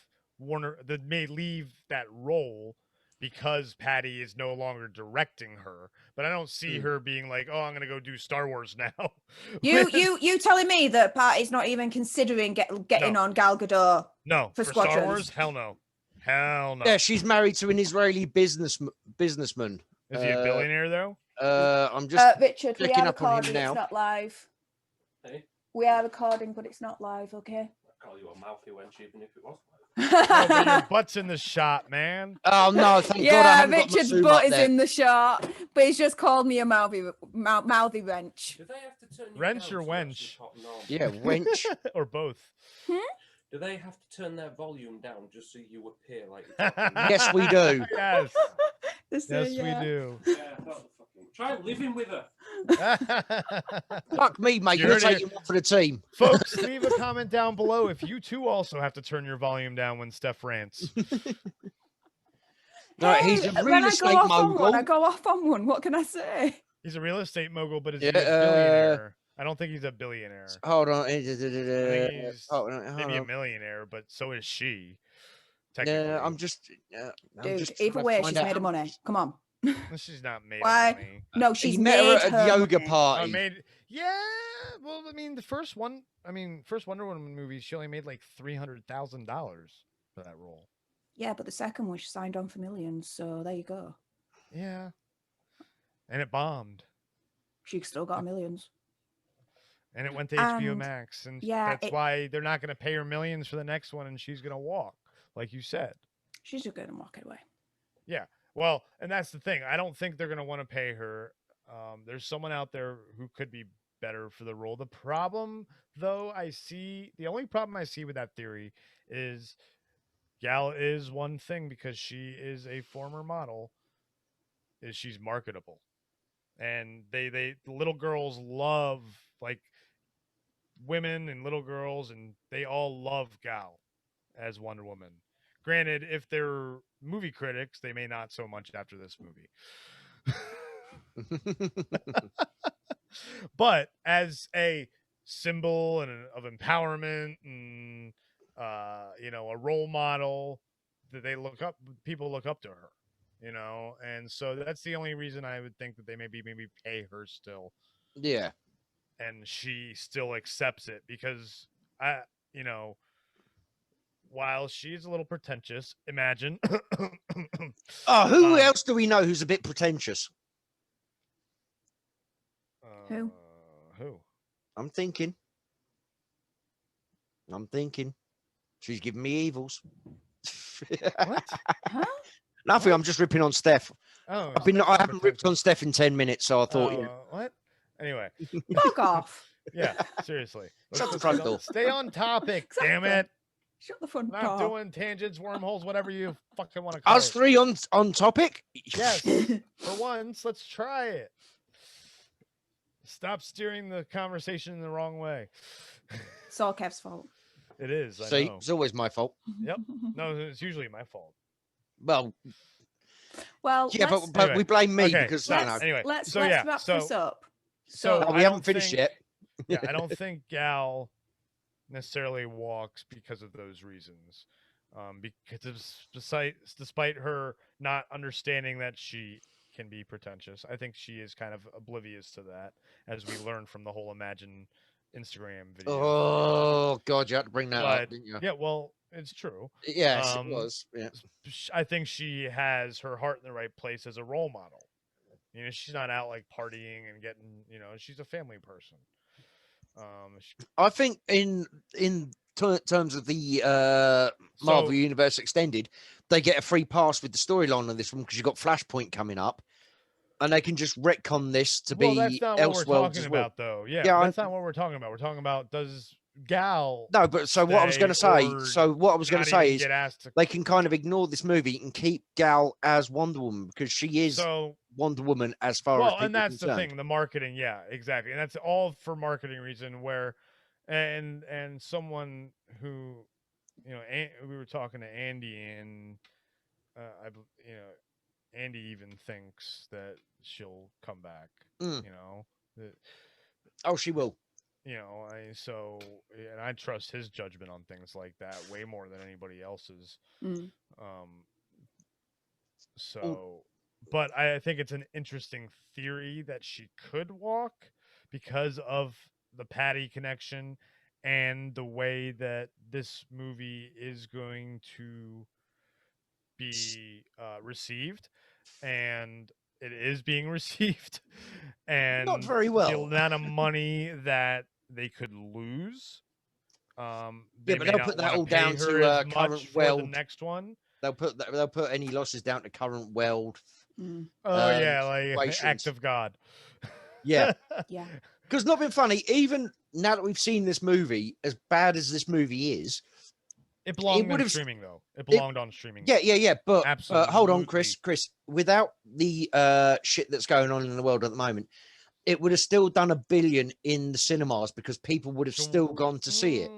may leave that role because Patty is no longer directing her. But I don't see her being like, oh, I'm going to go do Star Wars now. You telling me that Patty's not even considering getting on Gal Gadot? No, for Star Wars? Hell no. Hell no. Yeah, she's married to an Israeli businessman. Is he a billionaire though? I'm just Richard, we checking are up on him recording. now. It's not live. Hey? We are recording, but it's not live. Okay. I'd call you a mouthy wench even if it was No, but your butt's in the shot, man. Oh no! Thank God I haven't Richard's got my butt zoom is up there. in the shot, but he's just called me a mouthy wench. Do they have to turn you Wrench down or to wench? actually talk normal? Yeah, wench. Or both. Do they have to turn their volume down just so you appear like? Yes, we do. Yes. Yes, Yes, we do. Yeah, that's a fucking... Try living with her. Fuck me, mate. You're taking one for the team. Folks, leave a comment down below if you too also have to turn your volume down when Steph rants. No, he's a when real I estate go off on mogul. one, I go off on one. What can I say? He's a real estate mogul, but is Yeah, he a billionaire? I don't think he's a billionaire. Hold on. I think he's Hold on. maybe a millionaire, but so is she. Technically. Yeah, I'm just. Dude, either way, she's made of money. Come on. She's not made Why? of money. No, she's He met her at a yoga money. party. Yeah. Well, I mean, first Wonder Woman movie, she only made like $300,000 for that role. Yeah, but the second one she signed on for millions, so there you go. Yeah. And it bombed. She still got millions. And it went to HBO Max. And that's why they're not going to pay her millions for the next one, and she's going to walk, like you said. She's just going to walk away. Yeah. Well, and that's the thing. I don't think they're going to want to pay her. There's someone out there who could be better for the role. The problem, though, the only problem I see with that theory is Gal is one thing, because she is a former model, is she's marketable. And the little girls love, like, women and little girls, and they all love Gal as Wonder Woman. Granted, if they're movie critics, they may not so much after this movie. But as a symbol of empowerment and a role model that people look up to her, and so that's the only reason I would think that they maybe pay her still. Yeah. And she still accepts it because while she's a little pretentious, imagine. Who else do we know who's a bit pretentious? Who? I'm thinking. She's giving me evils. What? Huh? Nothing. I'm just ripping on Steph. Oh, I haven't ripped on Steph in 10 minutes, so I thought. What? Anyway. Fuck off. Yeah, seriously. Shut the front door. Stay on topic, Exactly. damn it. Shut the front Not door. doing tangents, wormholes, whatever you fucking want to call Us it. three on topic? Yes. For once, let's try it. Stop steering the conversation in the wrong way. It's all Kev's fault. It is. I See, know. it's always my fault. Yep. No, it's usually my fault. Well, Well, yeah, but Anyway. we blame me Okay, because Anyway, let's so wrap yeah, this up. So we I haven't don't finished think- yet. Yeah, I don't think Gal necessarily walks because of those reasons. Because despite her not understanding that she can be pretentious, I think she is kind of oblivious to that, as we learn from the whole Imagine Instagram video. Oh God, you had to bring that up, didn't you? Yeah, well, it's true. Yes, it was. Yeah. I think she has her heart in the right place as a role model. You know, she's not out like partying and getting. You know, she's a family person. I think in terms of the Marvel Universe Extended, they get a free pass with the storyline on this one because you've got Flashpoint coming up, and they can just retcon this to be that's not what we're talking about, though. Yeah, that's not what we're talking about. We're talking about does Gal? No, but so what I was going to say. So what I was going to say is they can kind of ignore this movie and keep Gal as Wonder Woman because she is Wonder Woman as far as people and that's concerned. the thing, the marketing. Yeah, exactly, and that's all for marketing reason. Where, and someone who, you know, we were talking to Andy, and Andy even thinks that she'll come back. You know, she will. You know, and I trust his judgment on things like that way more than anybody else's. But I think it's an interesting theory that she could walk because of the Patty connection and the way that this movie is going to be received, and it is being received, and not very well. The amount of money that they could lose. But they'll put that all down to current weld. The next one, they'll put any losses down to current weld. Like act of God. Yeah, yeah. Because not been funny. Even now that we've seen this movie, as bad as this movie is, it belonged on streaming, though. It belonged on streaming. Yeah. But absolutely. Hold on, Chris. Without the shit that's going on in the world at the moment, it would have still done $1 billion in the cinemas because people would have still gone to see it.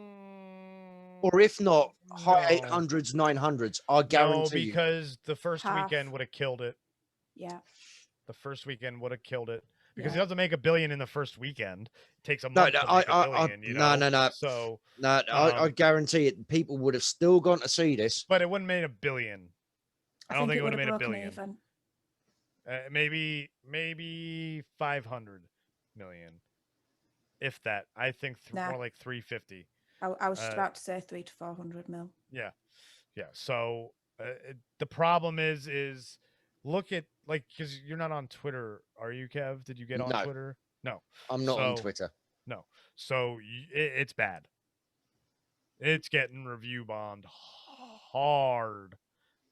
Or if not, high 800s, 900s. I guarantee you. Because the first weekend would have killed it. Yeah. The first weekend would have killed it. Because he doesn't make $1 billion in the first weekend. It takes a month to make $1 billion, you know? No. So I guarantee it. People would have still gone to see this, but it wouldn't have made $1 billion. I don't think it would have made $1 billion. Maybe 500 million, if that. I think more like 350. I was about to say 300 to 400 mil. Yeah. So the problem is look at, like, because you're not on Twitter, are you, Kev? Did you get on Twitter? No, I'm not on Twitter. No, so it's bad. It's getting review bombed hard.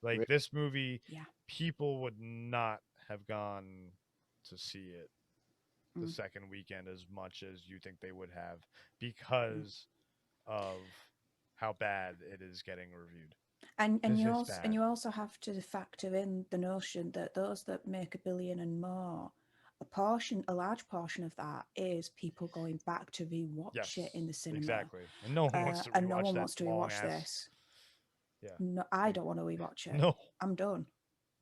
Like this movie, people would not have gone to see it the second weekend as much as you think they would have because of how bad it is getting reviewed. And you also have to factor in the notion that those that make $1 billion and more, a large portion of that is people going back to rewatch it in the cinema. Exactly, and no one wants to rewatch this. Yeah, no, I don't want to rewatch it. No, I'm done.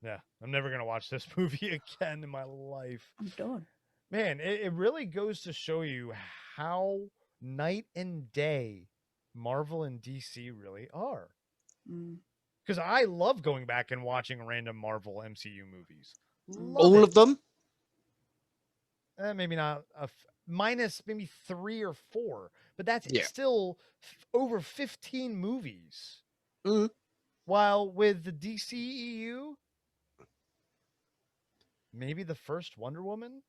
Yeah, I'm never gonna watch this movie again in my life. I'm done. Man, it really goes to show you how night and day Marvel and DC really are. Because I love going back and watching random Marvel MCU movies. All of them? Maybe not. Minus maybe 3 or 4. But that's still over 15 movies. While with the DCEU, maybe the first Wonder Woman?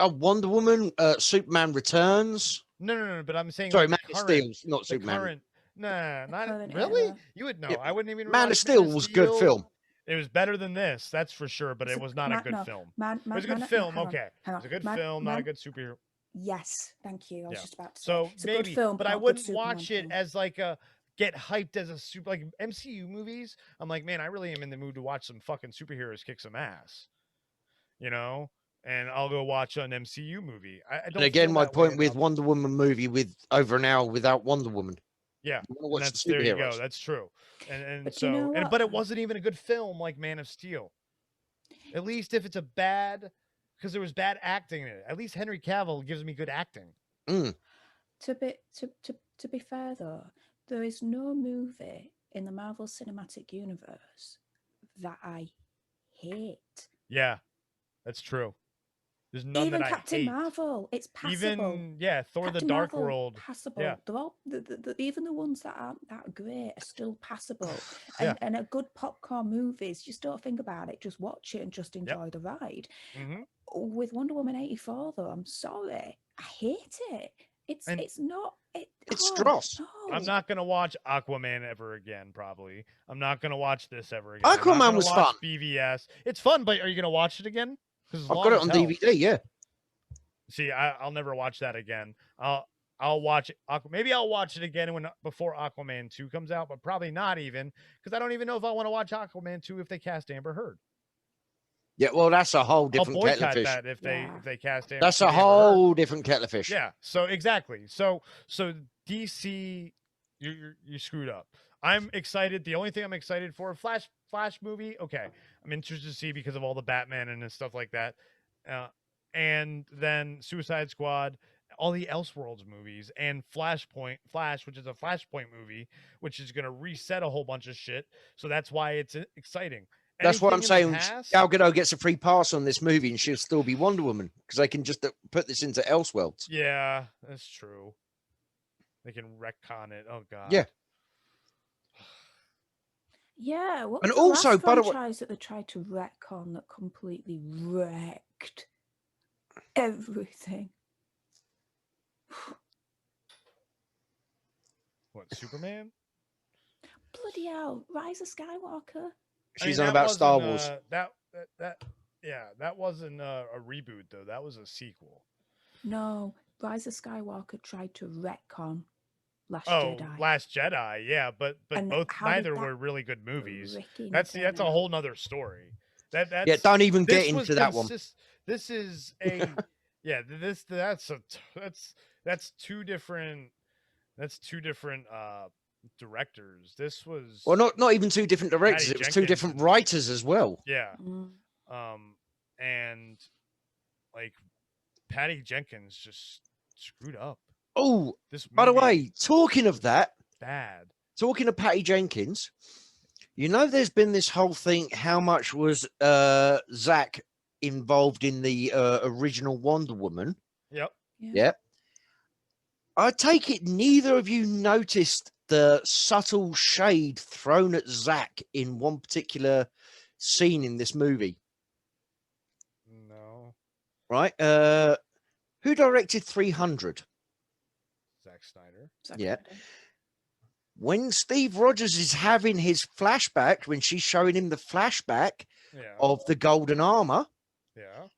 Wonder Woman, Superman Returns. No. But I'm saying, sorry, Man of Steel, not Superman. Current, nah, not really. You would know. Yeah. I wouldn't even. Man of Steel was a good film. It was better than this, that's for sure. But it was not a good film. It was a good film. Okay, it was a good film, not a good superhero. Yes, thank you. I was just about to say. So it's a maybe, good film, but I wouldn't watch it as like a get hyped as a super, like MCU movies. I'm like, man, I really am in the mood to watch some fucking superheroes kick some ass, you know. And I'll go watch an MCU movie. I don't. And again, my point with Wonder Woman movie with over an hour without Wonder Woman. Yeah, there you go. That's true. And but so, but it wasn't even a good film like Man of Steel. At least if it's a bad, because there was bad acting in it. At least Henry Cavill gives me good acting. To be fair though, there is no movie in the Marvel Cinematic Universe that I hate. Yeah, that's true. There's none Even that Captain I hate. Marvel, it's passable. Even Thor: Captain The Dark Marvel, World. passable. Yeah. They're all even the ones that aren't that great are still passable. Yeah. And a good popcorn movies, just don't think about it, just watch it and just enjoy the ride. With Wonder Woman 84, though, I'm sorry, I hate it. It's not. It's dross. No. I'm not gonna watch Aquaman ever again. Probably. I'm not gonna watch this ever again. Aquaman was fun. BVS. It's fun, but are you gonna watch it again? I've got it on DVD. Yeah. See, I'll never watch that again. I'll watch it. Maybe I'll watch it again before Aquaman 2 comes out, but probably not even, because I don't even know if I want to watch Aquaman 2 if they cast Amber Heard. Yeah, well, that's a whole different kettle of fish. That if they cast Amber. That's a whole different kettle of fish. Yeah. So exactly. So DC, you screwed up. I'm excited. The only thing I'm excited for, Flash movie. Okay, I'm interested to see because of all the Batman and stuff like that. And then Suicide Squad, all the Elseworlds movies, and Flash, which is a Flashpoint movie, which is going to reset a whole bunch of shit. So that's why it's exciting. That's what I'm saying. Gal Gadot gets a free pass on this movie, and she'll still be Wonder Woman because they can just put this into Elseworlds. Yeah, that's true. They can retcon it. Oh God. Yeah. Yeah. What and was the also, last by the way, franchise that they tried to retcon that completely wrecked everything? What, Superman? Bloody hell! Rise of Skywalker. She's on about Star Wars. That wasn't a reboot though. That was a sequel. No, Rise of Skywalker tried to retcon Last Oh, Jedi. Last Jedi, yeah, but And neither were really good movies. freaking That's a turn whole nother story. That's Yeah, don't even get into that one. This is a yeah. That's two different directors. This was Well, not even two different directors. Patty It was two Jenkins different and- writers as well. yeah. Mm. And like Patty Jenkins just screwed up. Oh, This by the movie way, talking of that, bad. talking of Patty Jenkins, you know, there's been this whole thing. How much was Zach involved in the original Wonder Woman? Yep. Yeah. I take it neither of you noticed the subtle shade thrown at Zach in one particular scene in this movie, No. right? Who directed 300? Zack Snyder. Yeah. When Steve Rogers is having his flashback, when she's showing him the flashback Yeah. of the golden armor, Yeah.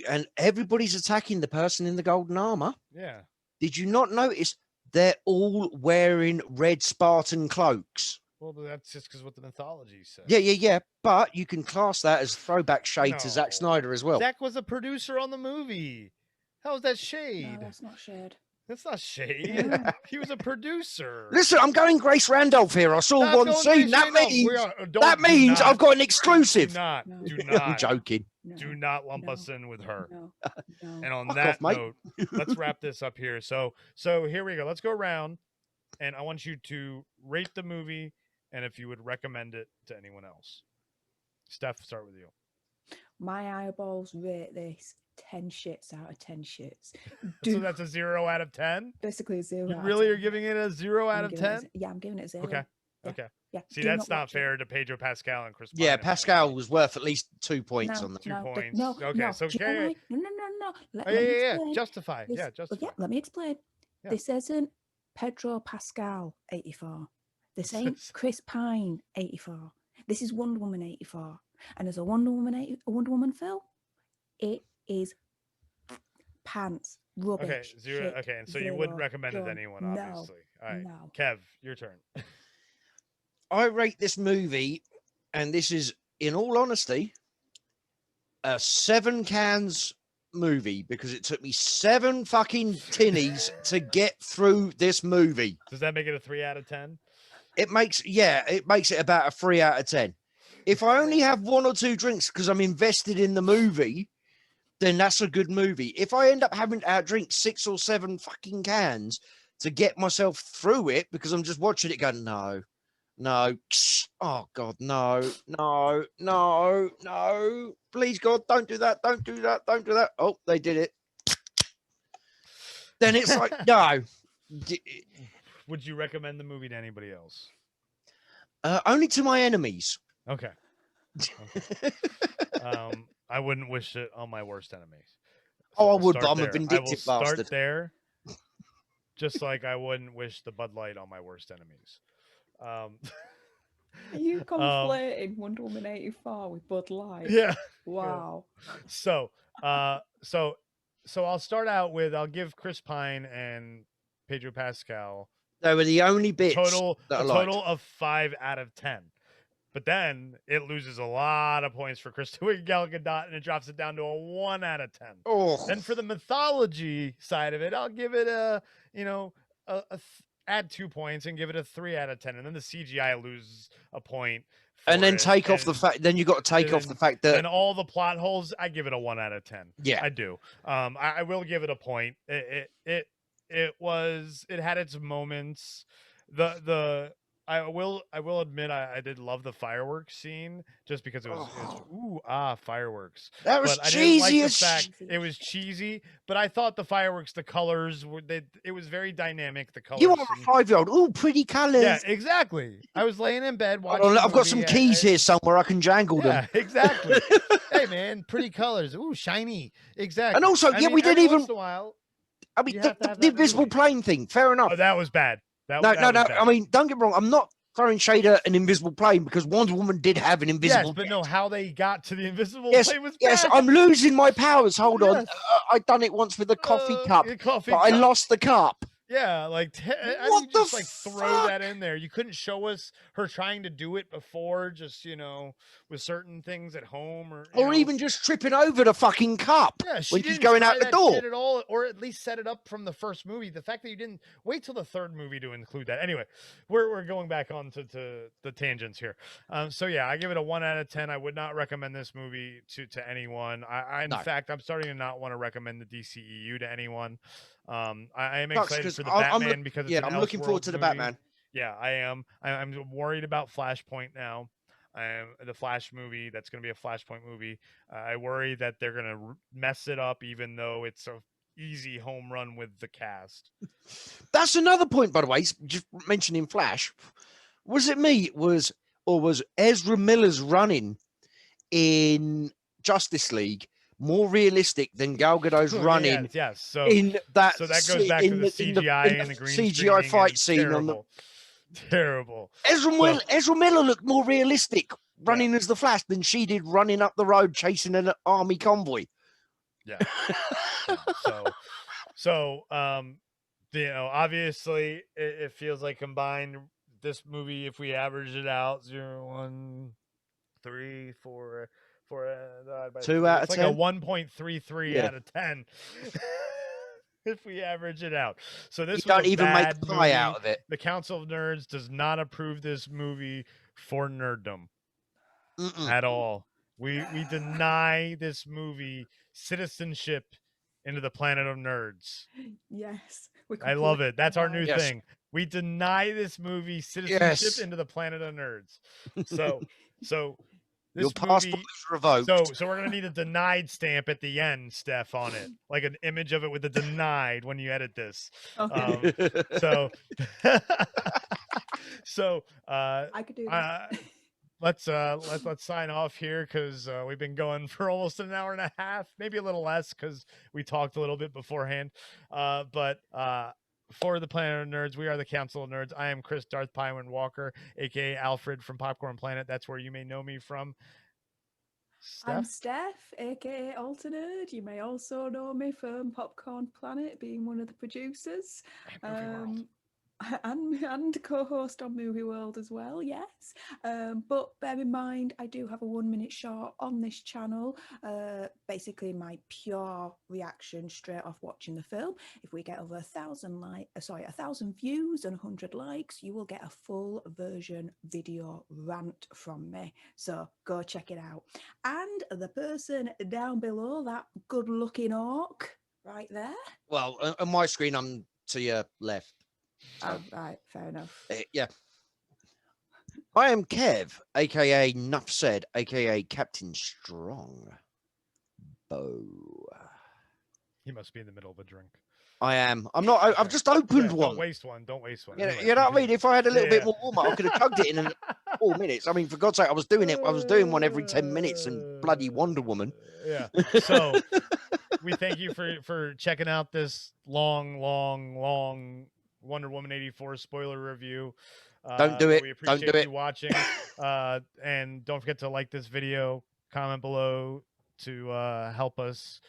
and everybody's attacking the person in the golden armor. Yeah. Did you not notice they're all wearing red Spartan cloaks? Well, that's just because what the mythology says. Yeah. But you can class that as throwback shade to Zack No. Snyder as well. Zack was a producer on the movie. How is that No, shade? that's not shade. That's not shade. No. He was a producer. Listen, I'm going Grace Randolph here. I saw Stop one going scene. Grace That Randolph. means Do I've not- got an exclusive. Do not. No. Do I'm not. joking. No, Do not lump No. us in with her. No. And on Fuck that off, mate. note, let's wrap this up here. So here we go. Let's go around, and I want you to rate the movie, and if you would recommend it to anyone else. Steph, start with you. My eyeballs rate this 10 shits out of 10 shits. So that's a 0 out of 10. Basically a 0. You out of really 10. are giving it a 0 out I'm of giving it a 10? Yeah, I'm giving it a 0. Okay. Yeah. Okay. Yeah. See, Do that's not watch it. fair to Pedro Pascal and Chris. Yeah, Pine. Pascal was worth at least 2 points No, on them. 2 no, points. No, Okay, no. so Do you know okay. why? No. Let Oh, me yeah. explain. Justify. This- Yeah, justify. Yeah, let me explain. Yeah. This isn't Pedro Pascal 84. This ain't Chris Pine 84. This is Wonder Woman 84. And as a Wonder Woman film, it is pants, rubbish. Okay, 0. shit, Okay, and so you wouldn't 0, recommend it to done. anyone, No, obviously. All right, No. Kev, your turn. I rate this movie, and this is, in all honesty, a 7 cans movie because it took me 7 fucking tinnies to get through this movie. Does that make it a 3 out of 10? It makes it about a 3 out of 10. If I only have 1 or 2 drinks because I'm invested in the movie, then that's a good movie. If I end up having to outdrink 6 or 7 fucking cans to get myself through it because I'm just watching it going, no, Oh God, no. Please, God, don't do that. Don't do that. Don't do that. Oh, they did it. Then it's like, no. Would you recommend the movie to anybody else? Only to my enemies. Okay. I wouldn't wish it on my worst enemies. So I would, but I'm a vindictive bastard. I will start there. Just like I wouldn't wish the Bud Light on my worst enemies. Are you conflating Wonder Woman 84 with Bud Light? Yeah. Wow. So I'll start out with, I'll give Chris Pine and Pedro Pascal. They were the only bits. Total of 5 out of 10. But then it loses a lot of points for Kristen Wiig, Gal Gadot, and it drops it down to a 1 out of 10. Oh. Then for the mythology side of it, I'll give it add 2 points and give it a 3 out of 10. And then the CGI loses a point. And then take off the fact. Then you got to take off the fact that. And all the plot holes, I give it a 1 out of 10. Yeah, I do. I will give it a point. It had its moments. I will admit I did love the fireworks scene just because it was fireworks. That was cheesy. It was cheesy, but I thought the fireworks, the colors it was very dynamic. The colors. You are a 5-year-old. Oh, pretty colors. Yeah, exactly. I was laying in bed watching. I've got some keys here somewhere. I can jangle them. Yeah, exactly. Hey man, pretty colors. Ooh, shiny. Exactly. And also, we didn't even. Once in a while, I mean, the invisible plane thing. Fair enough. Oh, that was bad. No. I mean, don't get me wrong. I'm not throwing shade at an invisible plane because Wonder Woman did have an invisible. Yes, but no, how they got to the invisible plane was bad. Yes, I'm losing my powers. Hold on. I done it once with a coffee cup, but I lost the cup. Yeah, like what the just throw that in there. You couldn't show us her trying to do it before, just with certain things at home, or even just tripping over the fucking cup when she's going out the door at all, or at least set it up from the first movie. The fact that you didn't wait till the third movie to include that. Anyway, we're going back on to the tangents here. So yeah, I give it a 1 out of 10. I would not recommend this movie to anyone. In fact, I'm starting to not want to recommend the DCEU to anyone. I am excited for the Batman because it's I'm looking forward to the Batman. Yeah, I am. I'm worried about Flashpoint now. The Flash movie, that's going to be a Flashpoint movie. I worry that they're going to mess it up, even though it's a easy home run with the cast. That's another point, by the way. Just mentioning Flash, was it me? Was Ezra Miller's running in Justice League more realistic than Gal Gadot's running? Yes. So that goes back to the CGI and the green CGI fight scene on the terrible. Ezra Miller looked more realistic running as the Flash than she did running up the road chasing an army convoy. Yeah. So obviously it feels like combined this movie, if we average it out, 0, 1, 3, 4. 2 out of 10. Like a 1.33 out of 10. If we average it out. So this don't even make a pie out of it. The Council of Nerds does not approve this movie for nerddom at all. We deny this movie citizenship into the planet of nerds. Yes. I love it. That's our new thing. We deny this movie citizenship into the planet of nerds. So your passport is revoked. So we're gonna need a denied stamp at the end, Steph, on it, like an image of it with a denied when you edit this. Okay. I could do that. Let's sign off here because we've been going for almost an hour and a half, maybe a little less because we talked a little bit beforehand. But for the Planet of Nerds, we are the Council of Nerds. I am Chris Darth Pyrin Walker, aka Alfred from Popcorn Planet. That's where you may know me from. Steph? I'm Steph, aka Alternerd. You may also know me from Popcorn Planet, being one of the producers. And co-host on Movie World as well, yes. But bear in mind, I do have a 1-minute short on this channel. Basically, my pure reaction straight off watching the film. If we get over 1,000 views and 100 likes, you will get a full version video rant from me. So go check it out. And the person down below, that good-looking orc right there. Well, on my screen, I'm to your left. Oh, right, fair enough. Yeah. I am Kev, aka Nuff Said, aka Captain Strong. Bo. He must be in the middle of a drink. I am. I'm not. I've just opened one. Don't waste one. Don't waste one. You know, Anyway, you know what I mean? If I had a little bit yeah. more warm up, I could have chugged it in 4 minutes. I mean, for God's sake, I was doing it. I was doing one every 10 minutes and bloody Wonder Woman. Yeah. So we thank you for checking out this long Wonder Woman 84 spoiler review. Don't do it. We appreciate Don't do you watching. And don't forget to like this video, comment below to help us.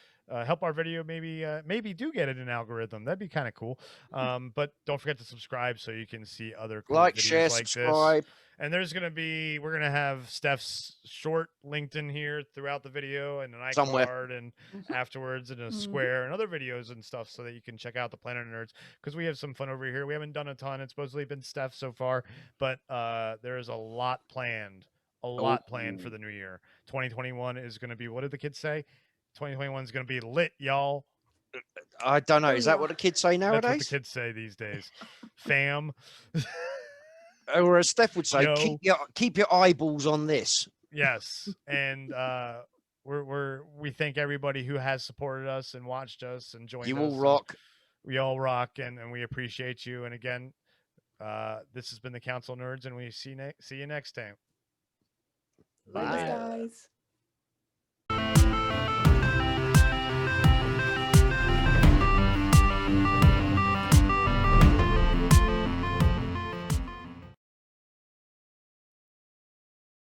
Help our video maybe do get it an algorithm. That'd be kind of cool. But don't forget to subscribe so you can see other cool like, videos share, like subscribe. this. And we're gonna have Steph's short linked in here throughout the video and an iCard and afterwards and a square and other videos and stuff so that you can check out the Planet of Nerds because we have some fun over here. We haven't done a ton. It's supposedly been Steph so far, but there is a lot planned. A lot planned for the new year. 2021 is gonna be, what did the kids say? 2021 is going to be lit, y'all. I don't know. Is that what the kids say nowadays? That's what the kids say these days. Fam. Or as Steph would say, Yo. keep your eyeballs on this. Yes. And we thank everybody who has supported us and watched us and joined us. You all rock. We all rock, and we appreciate you. And again, this has been the Council Nerds, and we see you next time. Bye, guys.